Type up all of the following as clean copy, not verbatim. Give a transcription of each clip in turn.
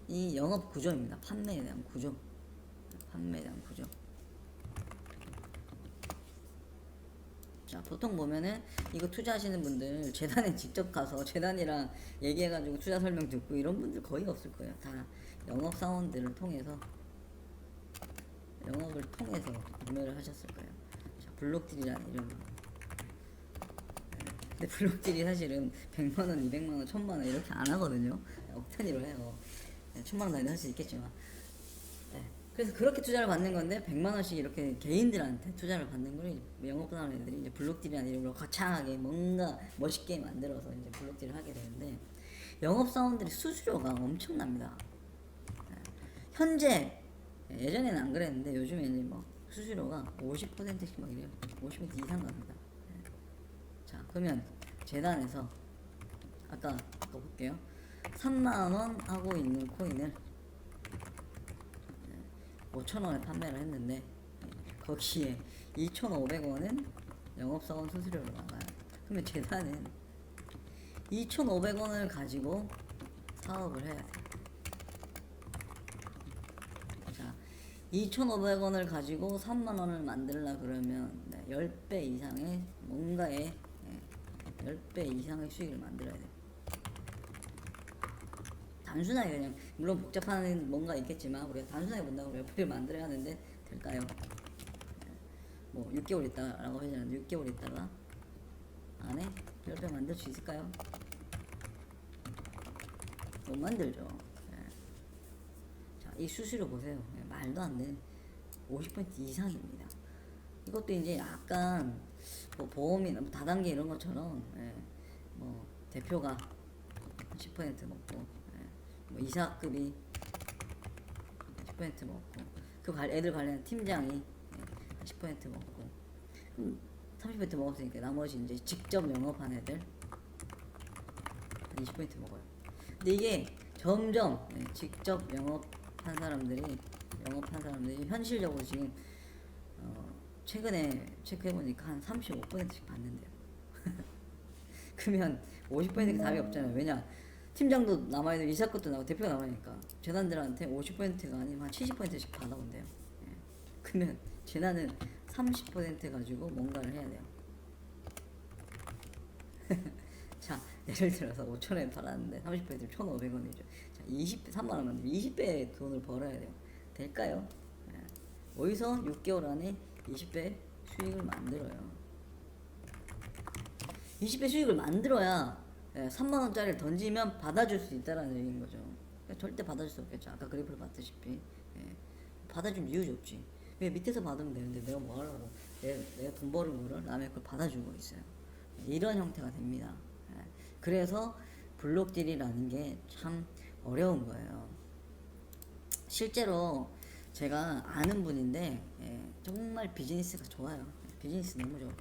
이 영업 구조입니다. 판매에 대한 구조. 판매에 대한 구조. 자, 보통 보면은 이거 투자하시는 분들 재단에 직접 가서 재단이랑 얘기해가지고 투자 설명 듣고 이런 분들 거의 없을 거예요. 다 영업사원들을 통해서 영업을 통해서 구매를 하셨을 거예요. 자, 블록딜이라는 이름. 근데 블록딜이 사실은 100만원, 200만원, 1000만원 이렇게 안 하거든요. 억텐으로 해요. 1000만원 단위도 할 수 있겠지만. 네. 그래서 그렇게 투자를 받는 건데 100만원씩 이렇게 개인들한테 투자를 받는 걸 영업하는 애들이 이제 블록딜이라는 이름으로 거창하게 뭔가 멋있게 만들어서 이제 블록딜을 하게 되는데, 영업사원들이 수수료가 엄청납니다. 네. 현재, 예전에는 안 그랬는데 요즘에는 뭐 수수료가 50%씩 막 이래요. 50% 이상 갑니다. 네. 자, 그러면 재단에서 아까 볼게요. 3만원 하고 있는 코인을 5,000원에 판매를 했는데 거기에 2,500원은 영업사원 수수료로 나가요. 그러면 재단은 2,500원을 가지고 사업을 해야 돼요. 자, 2,500원을 가지고 3만원을 만들려 그러면 10배 이상의 뭔가의 10배 이상의 수익을 만들어야 돼요. 단순하게 그냥, 물론 복잡한 뭔가 있겠지만 우리가 단순하게 본다고 몇 배를 만들어야 하는데 될까요? 뭐 6개월 있다라고 하잖아요. 6개월 있다가 안에 10배 만들 수 있을까요? 못 만들죠. 자, 이 수수료 보세요. 말도 안 되는 50% 이상입니다. 이것도 이제 약간 뭐 보험이나 뭐 다단계 이런 것처럼 뭐 대표가 10% 먹고 뭐 이사급이 10% 먹고 그 애들 관련 팀장이 10% 먹고 30% 먹었으니까 나머지 이제 직접 영업한 애들 20% 먹어요. 근데 이게 점점 직접 영업한 사람들이 현실적으로 지금 최근에 체크해보니까 한 35%씩 받는데요. 그러면 50%가 답이 없잖아요. 왜냐? 팀장도 남아야 되고 이사급도 나오고 대표가 남아니까 재단들한테 50%가 아니면 한 70%씩 받아온대요. 그러면 재단은 30% 가지고 뭔가를 해야 돼요. 자, 예를 들어서 5,000원 팔았는데 30%면 1,500원이죠. 자, 3만원 만들면 20배 돈을 벌어야 돼요. 될까요? 어디서 6개월 안에 20배 수익을 만들어요. 20배 수익을 만들어야 3만원짜리를 던지면 받아줄 수 있다라는 얘기인 거죠. 그러니까 절대 받아줄 수 없겠죠. 아까 그래프를 봤다시피. 받아줄 이유가 없지. 왜 밑에서 받으면 되는데 내가 뭐 하려고 내가 돈 버는 거를 남의 걸 받아주고 있어요. 이런 형태가 됩니다. 그래서 블록딜이라는 게 참 어려운 거예요. 실제로 제가 아는 분인데 정말 비즈니스가 좋아요. 비즈니스 너무 좋아.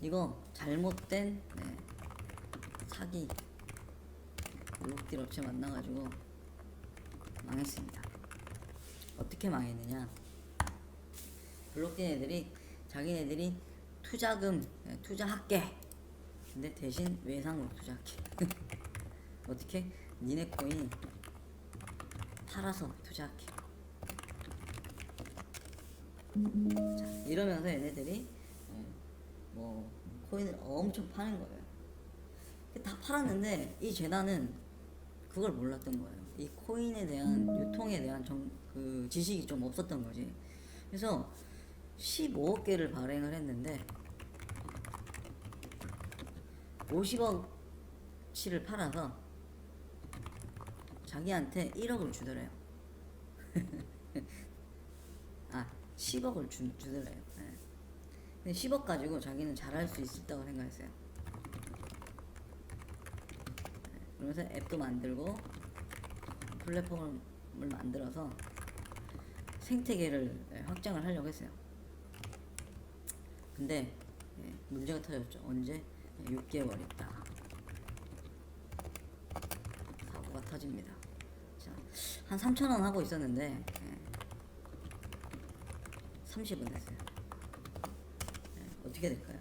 이거 잘못된 사기 블록딜 업체 만나가지고 망했습니다. 어떻게 망했느냐? 블록딜 애들이 자기네들이 투자금 투자할게. 근데 대신 외상으로 투자할게. 어떻게? 니네 코인 팔아서 투자할게. 자, 이러면서 얘네들이 뭐 코인을 엄청 파는 거예요. 다 팔았는데 이 재단은 그걸 몰랐던 거예요. 이 코인에 대한 유통에 대한 그 지식이 좀 없었던 거지. 그래서 15억 개를 발행을 했는데 50억치를 팔아서 자기한테 1억을 주더래요. 아, 10억을 주더래요. 근데 10억 가지고 자기는 잘할 수 있다고 생각했어요. 그러면서 앱도 만들고 플랫폼을 만들어서 생태계를 확장을 하려고 했어요. 근데 문제가 터졌죠. 언제? 6개월 있다가 사고가 터집니다. 자, 한 3,000원 하고 있었는데 30원 됐어요. 어떻게 될까요?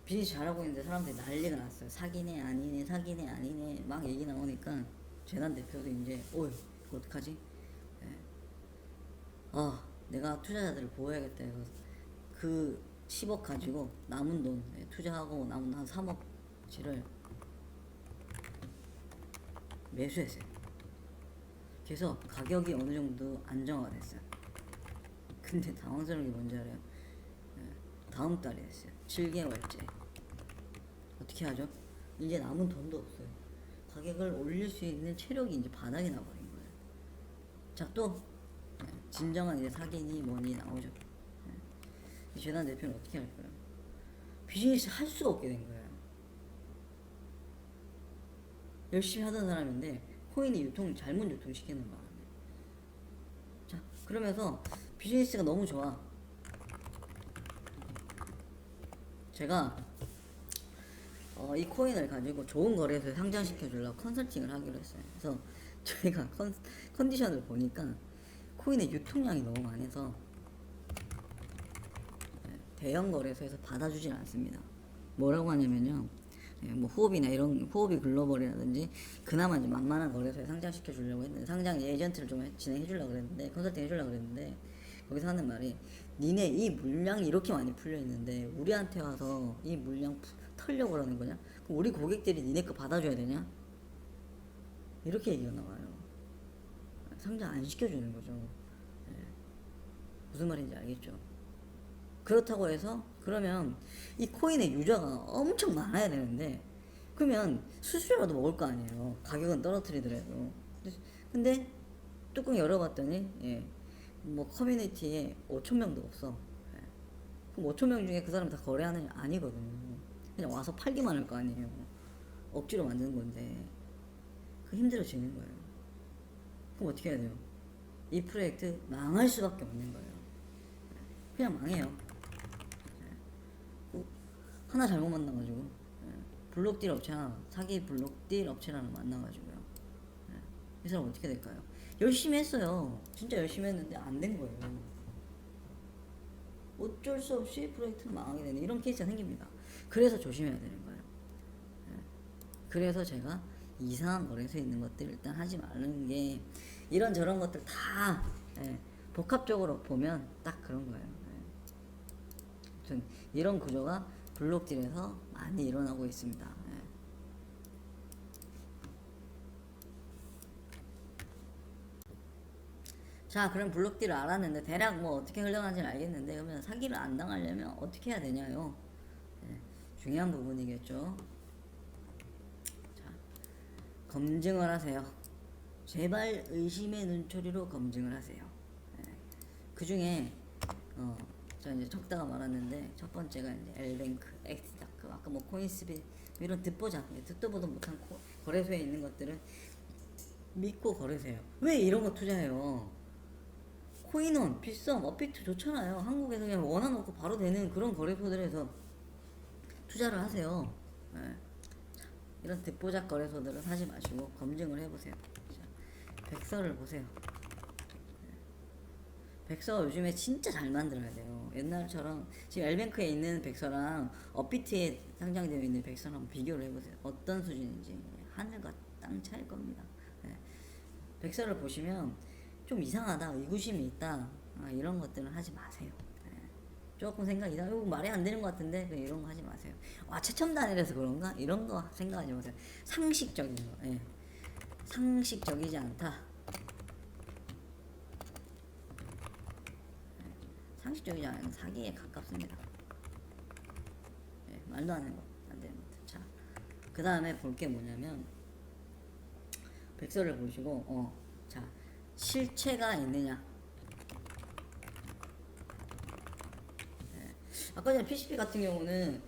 비즈니스 잘하고 있는데 사람들이 난리가 났어요. 사기네 아니네 사기네 아니네 막 얘기 나오니까 재단 대표도 이제 어이 이거 어떡하지? 예. 아 내가 투자자들을 보호해야겠다 해서 그 10억 가지고 남은 돈 투자하고 남은 한 3억치를 매수했어요. 그래서 가격이 어느 정도 안정화가 됐어요. 근데 당황스러운 게 뭔지 알아요? 다음 달에 됐어요. 7개월째. 어떻게 하죠? 이제 남은 돈도 없어요. 가격을 올릴 수 있는 체력이 이제 바닥이 나버린 거예요. 자, 또 진정한 이제 사기니 뭐니 나오죠. 이 재단 대표는 어떻게 할까요? 비즈니스 할 수가 없게 된 거예요. 열심히 하던 사람인데 코인이 잘못 유통시키는 바람에. 자, 그러면서 비즈니스가 너무 좋아. 제가 이 코인을 가지고 좋은 거래소에 상장시켜 주려고 컨설팅을 하기로 했어요. 그래서 저희가 컨디션을 보니까 코인의 유통량이 너무 많아서 대형 거래소에서 받아주진 않습니다. 뭐라고 하냐면요. 뭐 후업이나 이런 후업이 글로벌이라든지 그나마 좀 만만한 거래소에 상장시켜 주려고 했는데 상장 에이전트를 좀 진행해 주려고 그랬는데 컨설팅 해 주려고 그랬는데 거기서 하는 말이 니네 이 물량이 이렇게 많이 풀려 있는데 우리한테 와서 이 물량 털려고 그러는 거냐? 그럼 우리 고객들이 니네 거 받아줘야 되냐? 이렇게 얘기가 나와요. 상장 안 시켜주는 거죠. 무슨 말인지 알겠죠? 그렇다고 해서 그러면 이 코인의 유저가 엄청 많아야 되는데 그러면 수수료라도 먹을 거 아니에요. 가격은 떨어뜨리더라도. 근데 뚜껑 열어봤더니 뭐 커뮤니티에 5천 명도 없어. 그럼 5천 명 중에 그 사람 다 거래하는 아니거든요. 그냥 와서 팔기만 할 거 아니에요. 억지로 만드는 건데 그 힘들어지는 거예요. 그럼 어떻게 해야 돼요? 이 프로젝트 망할 수밖에 없는 거예요. 그냥 망해요. 하나 잘못 만나가지고 블록딜 업체 하나 사기 블록딜 업체를 하나 만나가지고요. 이 사람 어떻게 될까요? 열심히 했어요. 진짜 열심히 했는데 안 된 거예요. 어쩔 수 없이 프로젝트는 망하게 되는 이런 케이스가 생깁니다. 그래서 조심해야 되는 거예요. 그래서 제가 이상한 거래소에 있는 것들 일단 하지 말는 게 이런 것들 다 복합적으로 보면 딱 그런 거예요. 아무튼 이런 구조가 블록딜에서 많이 일어나고 있습니다. 자, 그럼 블록딜을 알았는데 대략 뭐 어떻게 흘러가는지는 알겠는데 그러면 사기를 안 당하려면 어떻게 해야 되냐요? 중요한 부분이겠죠. 자, 검증을 하세요. 제발 의심의 눈초리로 검증을 하세요. 그 중에 저 이제 적다가 말았는데 첫 번째가 이제 엘뱅크, 엑스다크, 아까 뭐 코인스빗 이런 듣도 보도 못한 거래소에 있는 것들은 믿고 거래세요. 왜 이런 거 투자해요? 코인원, 비썸, 업비트 좋잖아요. 한국에서 그냥 원화놓고 바로 되는 그런 거래소들에서 투자를 하세요. 자, 이런 듣보잡 거래소들은 사지 마시고 검증을 해보세요. 자, 백서를 보세요. 백서 요즘에 진짜 잘 만들어야 돼요. 옛날처럼 지금 엘뱅크에 있는 백서랑 업비트에 상장되어 있는 백서랑 비교를 해보세요. 어떤 수준인지 하늘과 땅 차일 겁니다. 백서를 보시면 좀 이상하다, 의구심이 있다, 이런 것들은 하지 마세요. 조금 생각이 이거 말이 안 되는 것 같은데 이런 거 하지 마세요. 와 최첨단이라서 그런가? 이런 거 생각하지 마세요. 상식적인 거, 상식적이지 않다. 상식적이지 않은 사기에 가깝습니다. 말도 안 되는 거, 안 되는 것. 자, 그 다음에 볼 게 뭐냐면 백서를 보시고, 자, 실체가 있느냐. 아까 전에 PCP 같은 경우는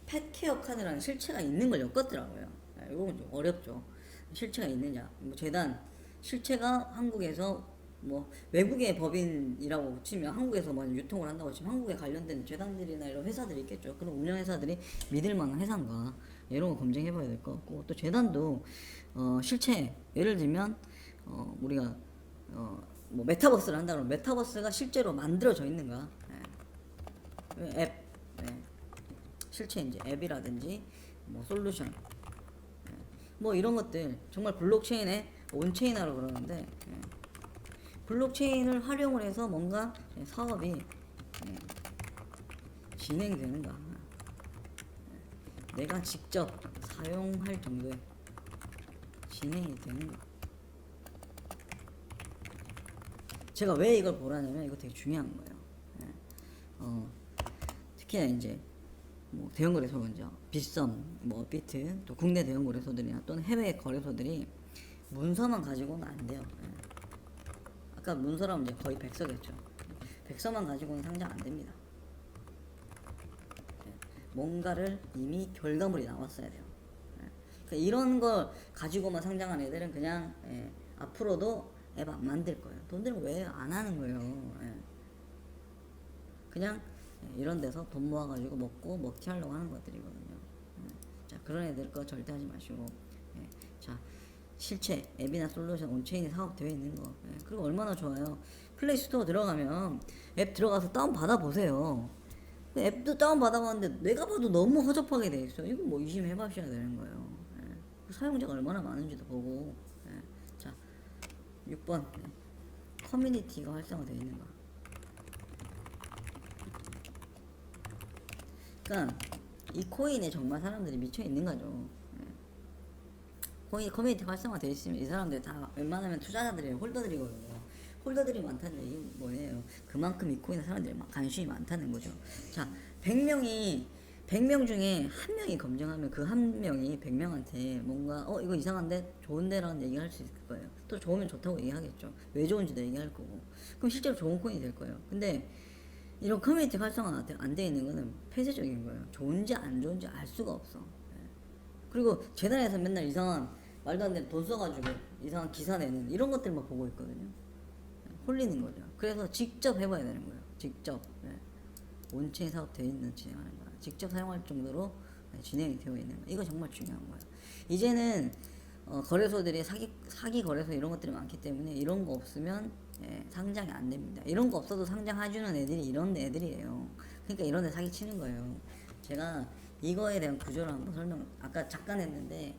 펫케어 카드라는 실체가 있는 걸 엮었더라고요. 이건 좀 어렵죠. 실체가 있느냐. 뭐 재단 실체가 한국에서 뭐 외국의 법인이라고 치면 한국에서 뭐 유통을 한다고 치면 한국에 관련된 재단들이나 이런 회사들이 있겠죠. 그런 운영회사들이 믿을 만한 회사인가 이런 거 검증해봐야 될 것 같고 또 재단도 실체 예를 들면 우리가 뭐 메타버스를 한다 그러면 메타버스가 실제로 만들어져 있는가 앱 실체 이제 앱이라든지 뭐 솔루션, 뭐 이런 것들 정말 블록체인의 온체인화로 그러는데, 블록체인을 활용을 해서 뭔가 사업이 진행되는가, 내가 직접 사용할 정도의 진행이 되는가. 제가 왜 이걸 보라냐면 이거 되게 중요한 거예요. 특히나 이제 뭐 대형 거래소 먼저 빗썸, 뭐 비트, 또 국내 대형 거래소들이나 또는 해외 거래소들이 문서만 가지고는 안 돼요. 아까 문서라면 이제 거의 백서겠죠. 백서만 가지고는 상장 안 됩니다. 뭔가를 이미 결과물이 나왔어야 돼요. 그러니까 이런 걸 가지고만 상장한 애들은 그냥 앞으로도 앱 안 만들 거예요. 돈 들고 왜 안 하는 거예요. 그냥 이런 데서 돈 모아가지고 먹튀 하려고 하는 것들이거든요. 자, 그런 애들 거 절대 하지 마시고, 자, 실체 앱이나 솔루션 온체인에 사업되어 있는 거, 그리고 얼마나 좋아요. 플레이스토어 들어가면 앱 들어가서 다운 받아 보세요. 앱도 다운 받아봤는데 내가 봐도 너무 허접하게 돼 있어. 이거 뭐 의심해봐셔야 되는 거예요. 사용자가 얼마나 많은지도 보고. 자, 6번 커뮤니티가 활성화되어 있는가. 그러니까 이 코인에 정말 사람들이 미쳐 있는 거죠. 코인 커뮤니티 활성화되어 있으면 이 사람들 다 웬만하면 투자자들이 홀더들이거든요. 홀더들이 많다는 얘기 뭐예요? 그만큼 이 코인에 사람들이 막 관심이 많다는 거죠. 자, 100명 중에 한 명이 검증하면 그 한 명이 100명한테 뭔가 이거 이상한데 좋은데라는 얘기 할 수 있을 거예요. 또 좋으면 좋다고 얘기하겠죠. 왜 좋은지도 얘기할 거고. 그럼 실제로 좋은 코인이 될 거예요. 근데 이런 커뮤니티 활성화 안 돼 있는 거는 폐쇄적인 거예요. 좋은지 안 좋은지 알 수가 없어. 그리고 재단에서 맨날 이상한 말도 안 되는 돈 써가지고 이상한 기사 내는 이런 것들만 보고 있거든요. 홀리는 거죠. 그래서 직접 해봐야 되는 거예요. 직접 온체인 사업 되어 있는 진행하는 거야. 직접 사용할 정도로 진행이 되어 있는 거야. 이거 정말 중요한 거예요. 이제는 거래소들이 사기 거래소 이런 것들이 많기 때문에 이런 거 없으면 상장이 안 됩니다. 이런 거 없어도 상장해주는 애들이 이런 애들이에요. 그러니까 이런 애 사기 치는 거예요. 제가 이거에 대한 구조를 한번 아까 잠깐 했는데,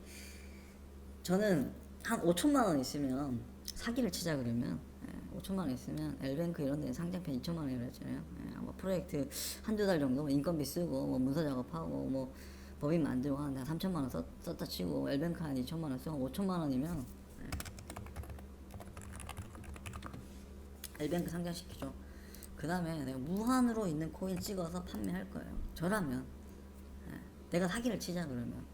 저는 한 5천만 원 있으면 사기를 치자 그러면 5천만 원 있으면 엘뱅크 이런 데 상장편 2천만 원이라고 했잖아요. 뭐 프로젝트 한두 달 정도 인건비 쓰고 뭐 문서 작업하고 뭐 법인 만들고 하는데 3천만 원 썼다 치고 엘뱅크 한 2천만 원 쓰고 5천만 원이면 엘뱅크 상장시키죠. 그 다음에 내가 무한으로 있는 코인 찍어서 판매할 거예요. 저라면 내가 사기를 치자 그러면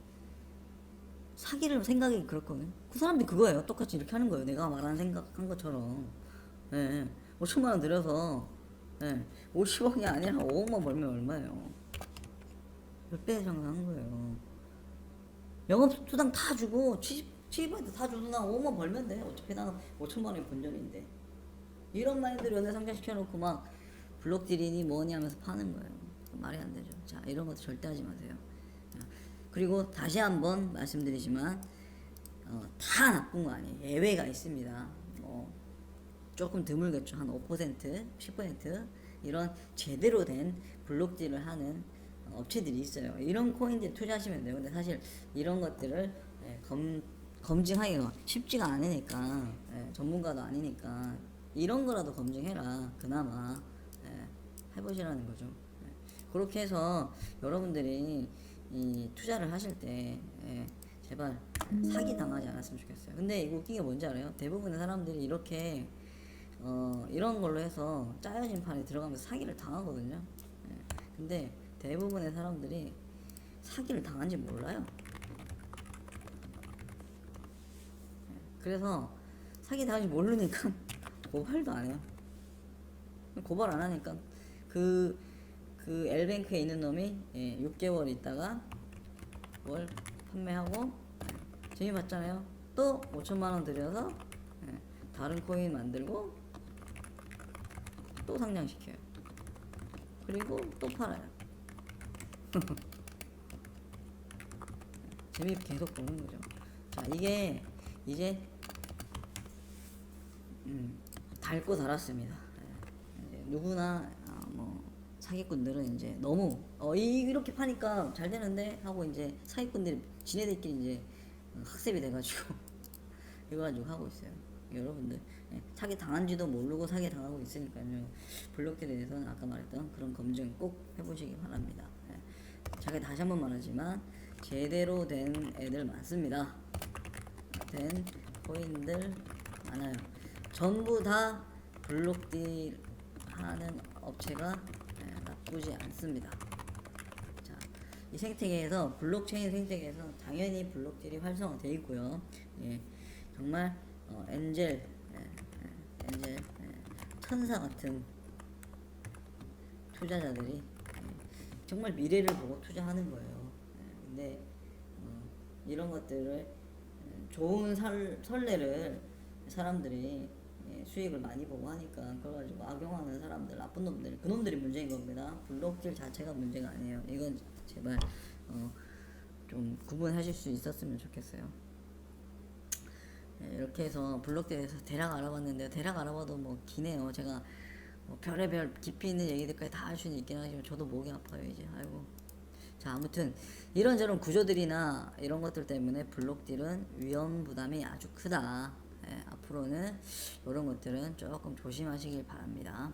사기를 생각이 그렇거든. 그 사람들이 그거예요. 똑같이 이렇게 하는 거예요. 내가 말한 생각한 것처럼. 5천만 원 들여서 50억이 아니라 5억만 벌면 얼마예요? 10배 정도 한 거예요. 영업수당 다 주고 취입한테 다 주고 나 5억만 벌면 돼. 어차피 나 5천만 원이 본전인데. 이런 마인드로 연애 상장시켜놓고 막 블록딜이니 뭐니 하면서 파는 거예요. 말이 안 되죠. 자, 이런 것도 절대 하지 마세요. 그리고 다시 한번 말씀드리지만 다 나쁜 거 아니에요. 예외가 있습니다. 조금 드물겠죠. 한 5%, 10% 이런 제대로 된 블록딜을 하는 업체들이 있어요. 이런 코인들 투자하시면 돼요. 근데 사실 이런 것들을 검증하기가 쉽지가 않으니까, 전문가도 아니니까 이런 거라도 검증해라. 그나마 해보시라는 거죠. 그렇게 해서 여러분들이 이 투자를 하실 때 제발 사기 당하지 않았으면 좋겠어요. 근데 이거 웃긴 게 뭔지 알아요? 대부분의 사람들이 이렇게 이런 걸로 해서 짜여진 판에 들어가면서 사기를 당하거든요. 근데 대부분의 사람들이 사기를 당한지 몰라요. 그래서 사기 당한지 모르니까 고발도 안 해요. 고발 안 하니까 그 엘뱅크에 있는 놈이 6개월 있다가 뭘 판매하고 재미 봤잖아요. 또 5천만 원 들여서 다른 코인 만들고 또 상장시켜요. 그리고 또 팔아요. 재미 계속 보는 거죠. 자, 이게 이제 달고 달았습니다. 누구나 사기꾼들은 이제 너무 이렇게 파니까 잘 되는데 하고 이제 사기꾼들이 지네들끼리 이제 학습이 돼가지고 이거 가지고 하고 있어요. 여러분들 사기 당한지도 모르고 사기 당하고 있으니까요. 블록에 대해서는 아까 말했던 그런 검증 꼭 해보시기 바랍니다. 제가 다시 한번 말하지만 제대로 된 애들 많습니다. 된 코인들 많아요. 전부 다 블록딜 하는 업체가 나쁘지 않습니다. 자, 이 생태계에서 블록체인 생태계에서 당연히 블록딜이 활성화되어 있고요. 예, 정말 엔젤, 엔젤 천사 같은 투자자들이 정말 미래를 보고 투자하는 거예요. 근데 이런 것들을 좋은 선례를 사람들이 수익을 많이 보고 하니까 그걸 가지고 악용하는 사람들, 나쁜 놈들, 그놈들이 문제인 겁니다. 블록딜 자체가 문제가 아니에요. 이건 제발 좀 구분하실 수 있었으면 좋겠어요. 이렇게 해서 블록딜에서 대략 알아봤는데 대략 알아봐도 뭐 기네요. 제가 뭐 별의별 깊이 있는 얘기들까지 다 할 수는 있긴 하지만 저도 목이 아파요 이제. 아이고. 자, 아무튼 이런저런 구조들이나 이런 것들 때문에 블록딜은 위험 부담이 아주 크다. 앞으로는 이런 것들은 조금 조심하시길 바랍니다.